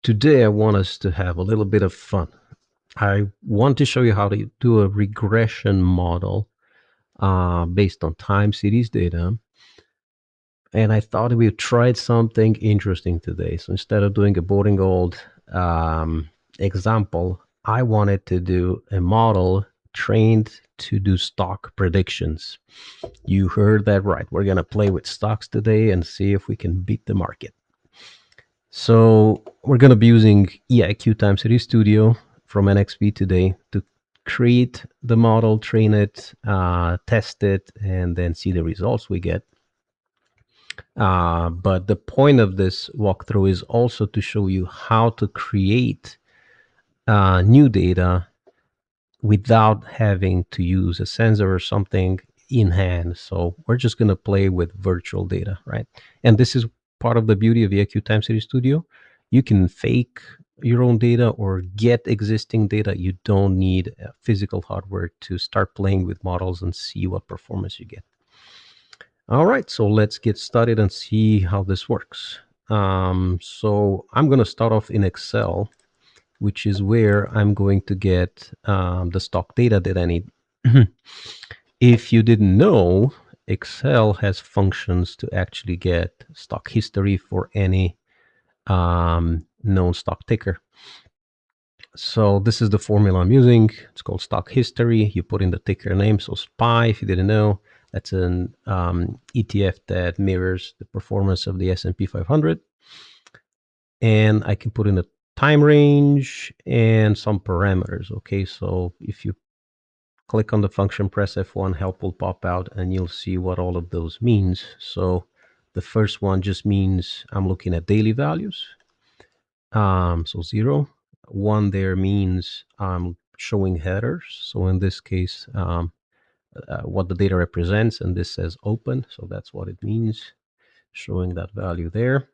Today, I want us to have a little bit of fun. I want to show you how to do a regression model based on time series data. And I thought we tried something interesting today. So instead of doing a boring old example, I wanted to do a model trained to do stock predictions. You heard that right. We're going to play with stocks today and see if we can beat the market. So we're going to be using eIQ Time Series Studio from NXP today to create the model, train it, test it, and then see the results we get. But the point of this walkthrough is also to show you how to create new data without having to use a sensor or something in hand. So we're just going to play with virtual data, right? And this is part of the beauty of eIQ Time Series Studio. You can fake your own data or get existing data. You don't need physical hardware to start playing with models and see what performance you get. All right, so let's get started and see how this works. So I'm going to start off in Excel, which is where I'm going to get the stock data that I need. If you didn't know, Excel has functions to actually get stock history for any known stock ticker. So this is the formula I'm using. It's called stock history. You put in the ticker name. So SPY, if you didn't know, that's an ETF that mirrors the performance of the S&P 500. And I can put in a time range and some parameters. Okay, so if you click on the function, press F1, help will pop out, and you'll see what all of those means. So the first one just means I'm looking at daily values. So 0. 1 there means I'm showing headers. So in this case, what the data represents, and this says open. So that's what it means, showing that value there.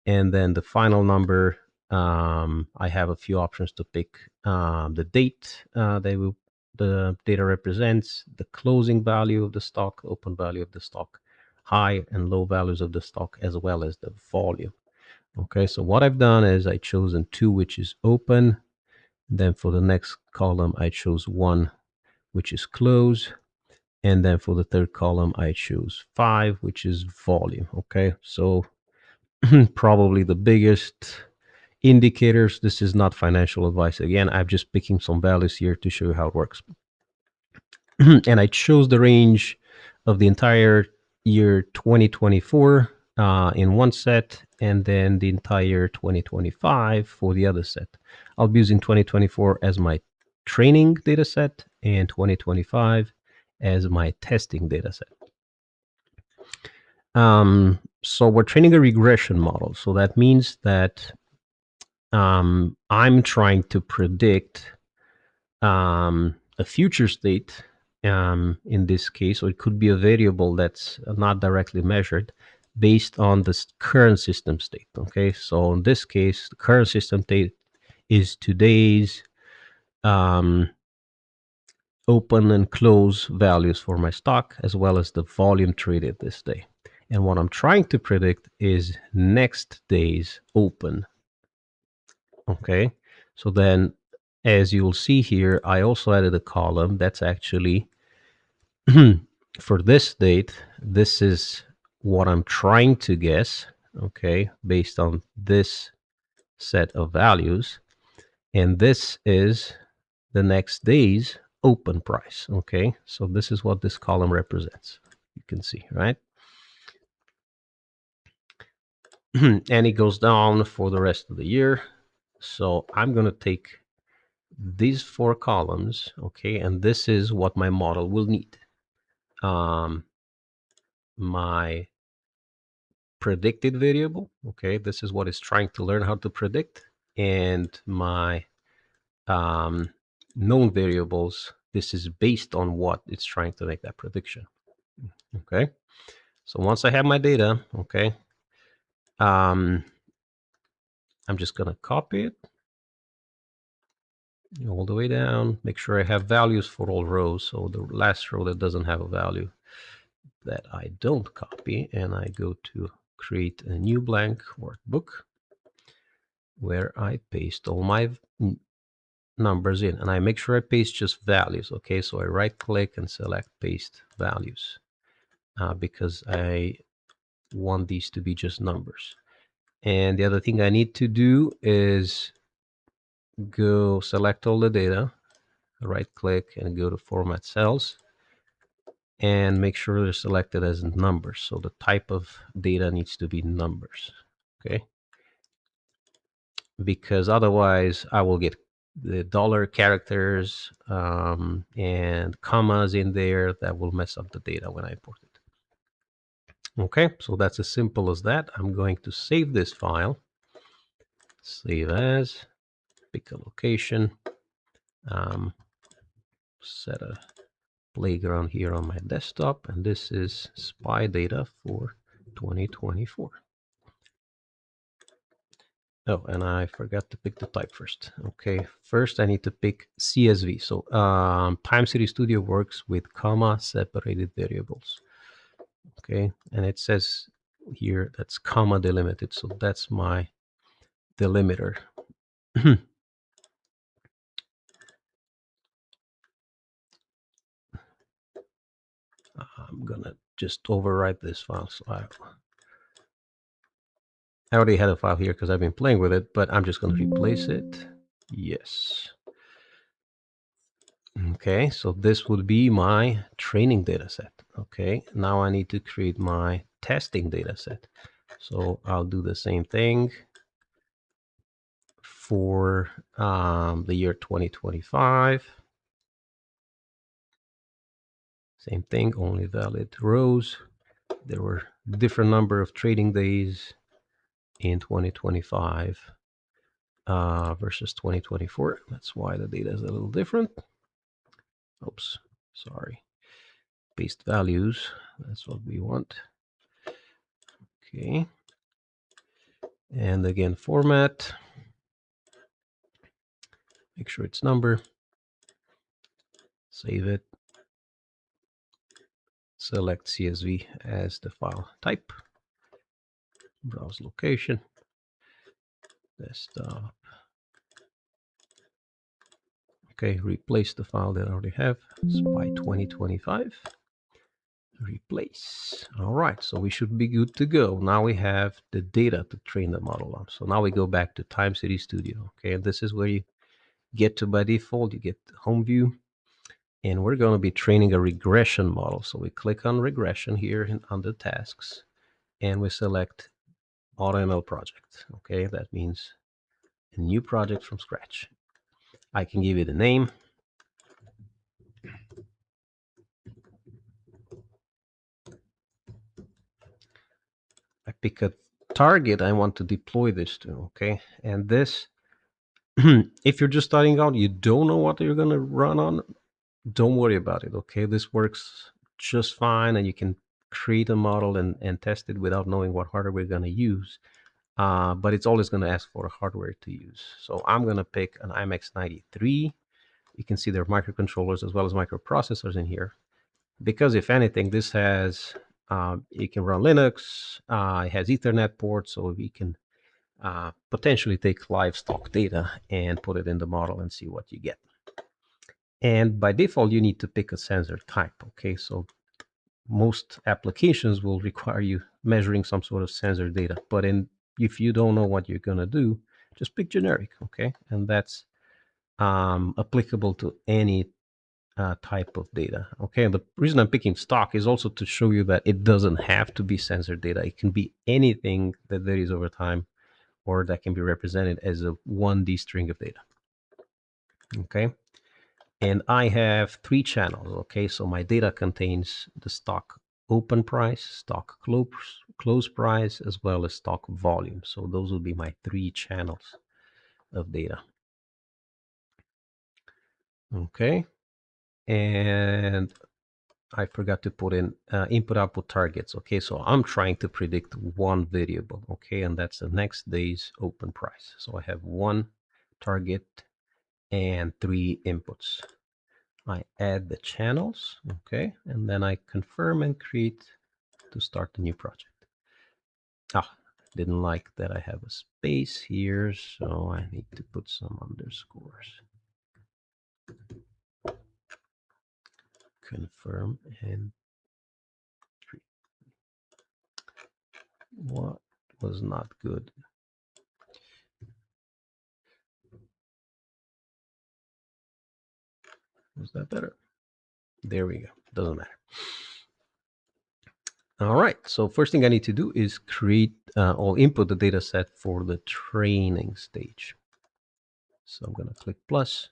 And then the final number, I have a few options to pick. The date the data represents, the closing value of the stock, open value of the stock, high and low values of the stock, as well as the volume. Okay, so what I've done is I chosen 2, which is open. Then for the next column, I chose 1, which is close. And then for the third column, I choose 5, which is volume. Okay, so probably the biggest indicators. This is not financial advice. Again, I'm just picking some values here to show you how it works. And I chose the range of the entire year 2024 in one set, and then the entire 2025 for the other set. I'll be using 2024 as my training data set and 2025 as my testing data set. So we're training a regression model. So that means that I'm trying to predict a future state in this case, or it could be a variable that's not directly measured based on the current system state. Okay, so in this case, the current system state is today's open and close values for my stock, as well as the volume traded this day. And what I'm trying to predict is next day's open. Okay, so then as you'll see here, I also added a column that's actually for this date. This is what I'm trying to guess, okay, based on this set of values. And this is the next day's open price, okay? So this is what this column represents. You can see, right? And it goes down for the rest of the year. So I'm going to take these 4 columns, okay, and this is what my model will need. My predicted variable, okay, this is what it's trying to learn how to predict, and my known variables, this is based on what it's trying to make that prediction. Okay, so once I have my data, okay, I'm just gonna copy it all the way down, make sure I have values for all rows. So the last row that doesn't have a value, that I don't copy, and I go to create a new blank workbook. where I paste all my numbers in, and I make sure I paste just values. Okay, so I right click and select paste values because I want these to be just numbers. And the other thing I need to do is go select all the data, right click and go to format cells and make sure they're selected as numbers. So the type of data needs to be numbers. Okay, because otherwise I will get the dollar characters and commas in there that will mess up the data when I import it. Okay, so that's as simple as that. I'm going to save this file, save as, pick a location, set a playground here on my desktop, and this is SPY data for 2024. Oh, and I forgot to pick the type first. Okay, first I need to pick CSV. So Time Series Studio works with comma separated variables. Okay, and it says here that's comma delimited. So that's my delimiter. I'm gonna just overwrite this file. So I already had a file here because I've been playing with it, but I'm just gonna replace it. Yes. Okay, so this would be my training data set. Okay, now I need to create my testing data set. So I'll do the same thing for the year 2025. Same thing, only valid rows. There were different number of trading days in 2025 versus 2024. That's why the data is a little different. Oops, sorry. Paste values, that's what we want. Okay. And again, format. Make sure it's number. Save it. Select CSV as the file type. Browse location. Desktop. Okay, replace the file that I already have. SPY 2025. Replace. All right, so we should be good to go. Now we have the data to train the model on. So now we go back to Time Series Studio. Okay, and this is where you get to by default. You get the home view. And we're going to be training a regression model. So we click on regression here under tasks, and we select AutoML project. Okay, that means a new project from scratch. I can give it a name. I pick a target I want to deploy this to. Okay, and this, if you're just starting out, you don't know what you're going to run on, don't worry about it. Okay, this works just fine, and you can create a model and test it without knowing what hardware we're going to use. But it's always going to ask for hardware to use. So I'm going to pick an IMX93. You can see there are microcontrollers as well as microprocessors in here. Because if anything, this has, it can run Linux, it has Ethernet ports, so we can potentially take live stock data and put it in the model and see what you get. And by default, you need to pick a sensor type. Okay, so most applications will require you measuring some sort of sensor data. But if you don't know what you're going to do, just pick generic. Okay, and that's applicable to any type of data. Okay, and the reason I'm picking stock is also to show you that it doesn't have to be sensor data. It can be anything that varies over time or that can be represented as a 1D string of data. Okay, and I have 3 channels. Okay, so my data contains the stock open price, stock close price, as well as stock volume. So those will be my 3 channels of data. Okay, and I forgot to put in input output targets. Okay, so I'm trying to predict one variable. Okay, and that's the next day's open price. So I have 1 target and 3 inputs. I add the channels. Okay, and then I confirm and create to start the new project. Didn't like that I have a space here, so I need to put some underscores. Confirm and what was not good. Was that better? There we go. Doesn't matter. All right. So first thing I need to do is create or input the data set for the training stage. So I'm going to click plus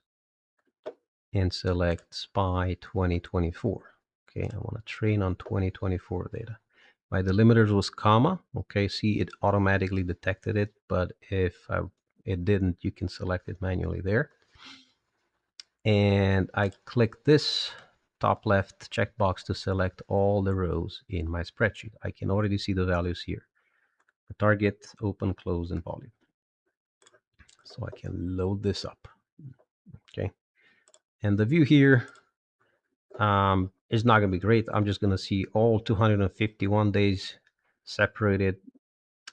and select SPY 2024. Okay, I want to train on 2024 data. My delimiters was comma. Okay, see, it automatically detected it, but if it didn't, you can select it manually there. And I click this top left checkbox to select all the rows in my spreadsheet. I can already see the values here. The target, open, close, and volume. So I can load this up. Okay, and the view here is not going to be great. I'm just going to see all 251 days separated.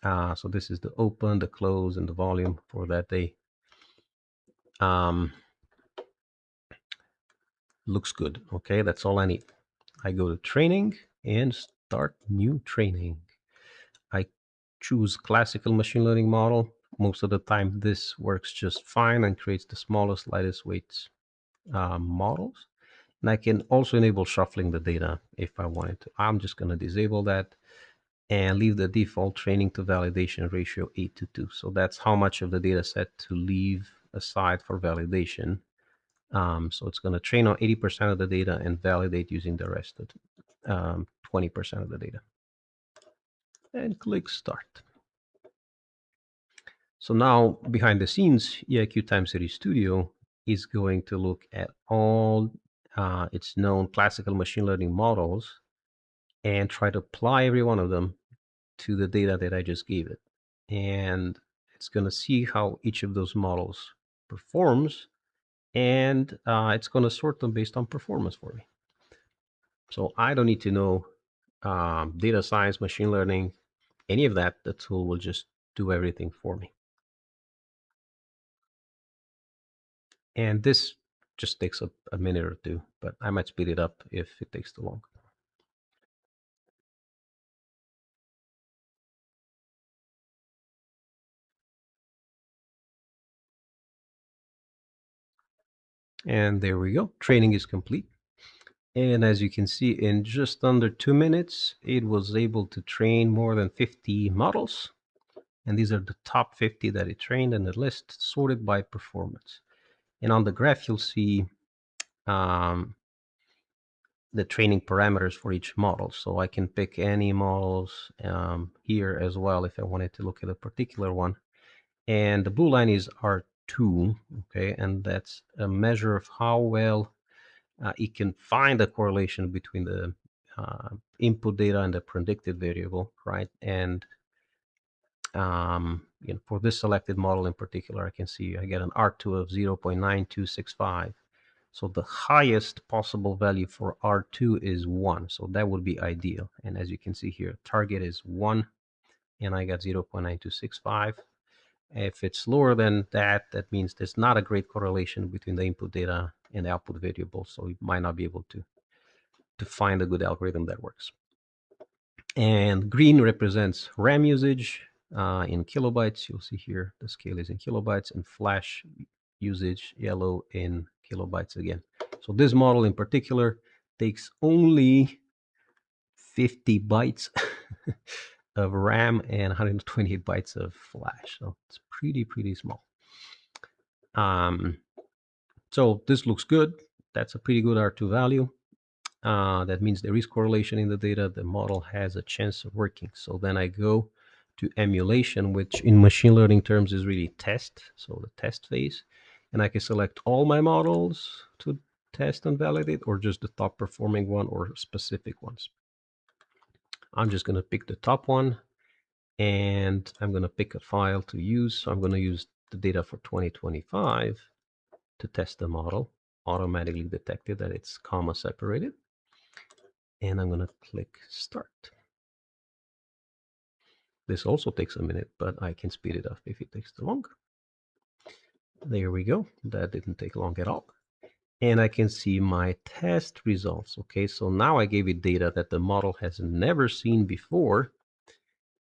So this is the open, the close, and the volume for that day. Looks good. Okay, that's all I need. I go to training and start new training. I choose classical machine learning model. Most of the time, this works just fine and creates the smallest, lightest weights models. And I can also enable shuffling the data if I wanted to. I'm just going to disable that and leave the default training to validation ratio 8:2. So that's how much of the data set to leave aside for validation. So it's going to train on 80% of the data and validate using the rest of 20% of the data. And click start. So now behind the scenes, eIQ Time Series Studio is going to look at all its known classical machine learning models and try to apply every one of them to the data that I just gave it. And it's going to see how each of those models performs, and it's going to sort them based on performance for me. So I don't need to know data science, machine learning, any of that. The tool will just do everything for me. And this just takes a minute or two, but I might speed it up if it takes too long. And there we go. Training is complete. And as you can see, in just under 2 minutes, it was able to train more than 50 models. And these are the top 50 that it trained in the list, sorted by performance. And on the graph, you'll see the training parameters for each model. So I can pick any models here as well if I wanted to look at a particular one. And the blue line is R2, okay? And that's a measure of how well it can find a correlation between the input data and the predicted variable, right? And for this selected model in particular, I can see I get an R2 of 0.9265. So the highest possible value for R2 is 1. So that would be ideal. And as you can see here, target is 1, and I got 0.9265. If it's lower than that, that means there's not a great correlation between the input data and the output variable. So you might not be able to find a good algorithm that works. And green represents RAM usage in kilobytes. You'll see here the scale is in kilobytes, and flash usage, yellow, in kilobytes again. So this model in particular takes only 50 bytes of RAM and 128 bytes of flash. So it's pretty small. So this looks good. That's a pretty good R2 value. That means there is correlation in the data. The model has a chance of working. So then I go to emulation, which in machine learning terms is really test. So the test phase. And I can select all my models to test and validate, or just the top performing one or specific ones. I'm just going to pick the top one, and I'm going to pick a file to use. So I'm going to use the data for 2025 to test the model. Automatically detected that it's comma separated. And I'm going to click start. This also takes a minute, but I can speed it up if it takes too long. There we go. That didn't take long at all. And I can see my test results. Okay, so now I gave it data that the model has never seen before,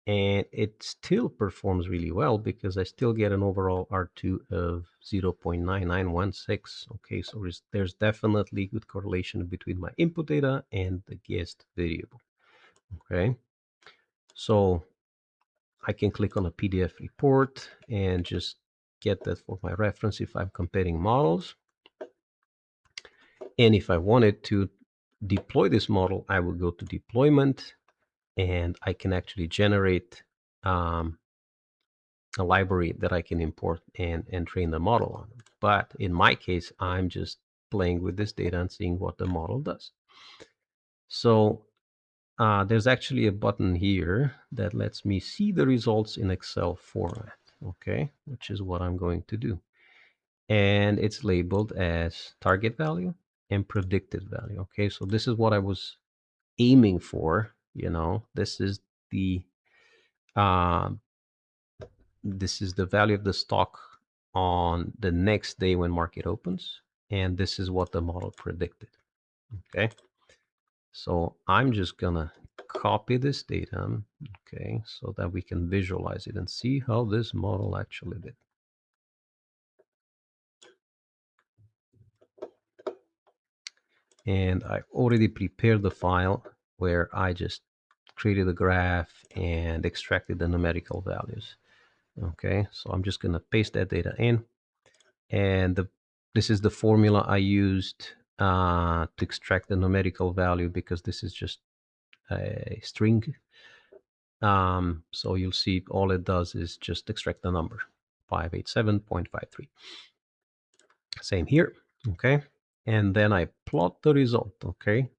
and it still performs really well because I still get an overall R2 of 0.9916. Okay, so there's definitely good correlation between my input data and the guessed variable. Okay, so I can click on a PDF report and just get that for my reference if I'm comparing models. And if I wanted to deploy this model, I will go to deployment, and I can actually generate a library that I can import and train the model on. But in my case, I'm just playing with this data and seeing what the model does. So there's actually a button here that lets me see the results in Excel format, okay, which is what I'm going to do. And it's labeled as target value and predicted value. Okay, so this is what I was aiming for. You know, uh, this is the value of the stock on the next day when market opens, and this is what the model predicted. Okay, so I'm just gonna copy this data, okay, so that we can visualize it and see how this model actually did. And I already prepared the file where I just created a graph and extracted the numerical values. Okay, so I'm just gonna paste that data in, and this is the formula I used to extract the numerical value, because this is just a string. So you'll see all it does is just extract the number 587.53. Same here. Okay, and then I plot the result. Okay,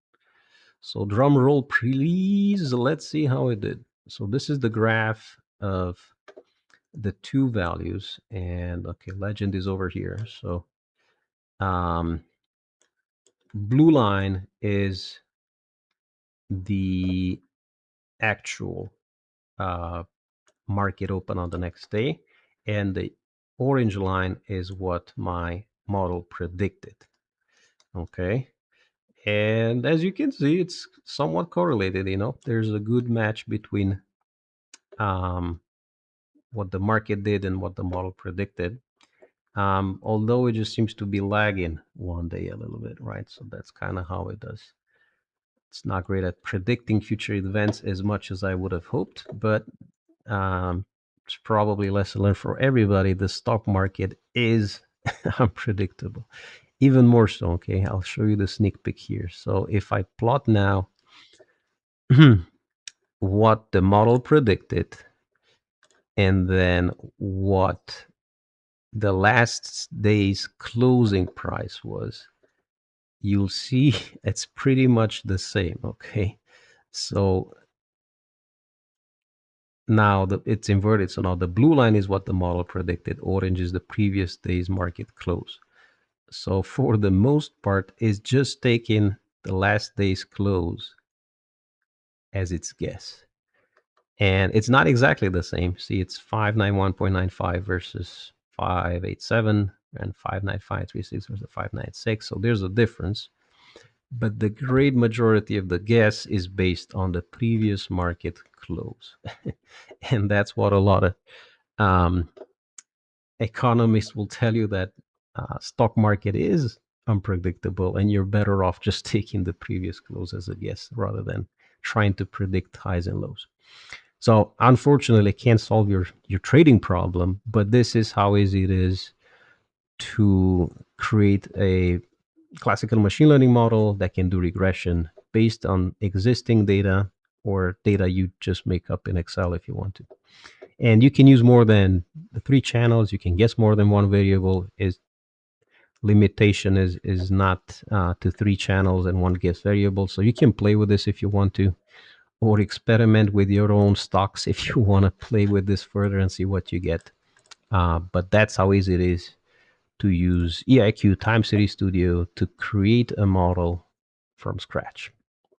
so drum roll please. Let's see how it did. So this is the graph of the two values, and okay, legend is over here. So blue line is the actual market open on the next day, and the orange line is what my model predicted. Okay, and as you can see, it's somewhat correlated. You know, there's a good match between what the market did and what the model predicted. Although it just seems to be lagging one day a little bit, right? So that's kind of how it does. It's not great at predicting future events as much as I would have hoped, but it's probably lesson learned for everybody. The stock market is unpredictable, even more so. Okay, I'll show you the sneak peek here. So if I plot now what the model predicted and then what the last day's closing price was, you'll see it's pretty much the same. Okay, so now it's inverted. So now the blue line is what the model predicted, orange is the previous day's market close. So for the most part, it's just taking the last day's close as its guess. And it's not exactly the same. See, it's 591.95 versus 587, and 595.36 versus 596. So there's a difference. But the great majority of the guess is based on the previous market close. And that's what a lot of economists will tell you, that stock market is unpredictable, and you're better off just taking the previous close as a guess rather than trying to predict highs and lows. So unfortunately, can't solve your trading problem, but this is how easy it is to create a classical machine learning model that can do regression based on existing data or data you just make up in Excel if you want to. And you can use more than the 3 channels. You can guess more than one variable. Is limitation is not to 3 channels and one guess variable. So you can play with this if you want to, or experiment with your own stocks if you want to play with this further and see what you get. But that's how easy it is to use eIQ Time Series Studio to create a model from scratch.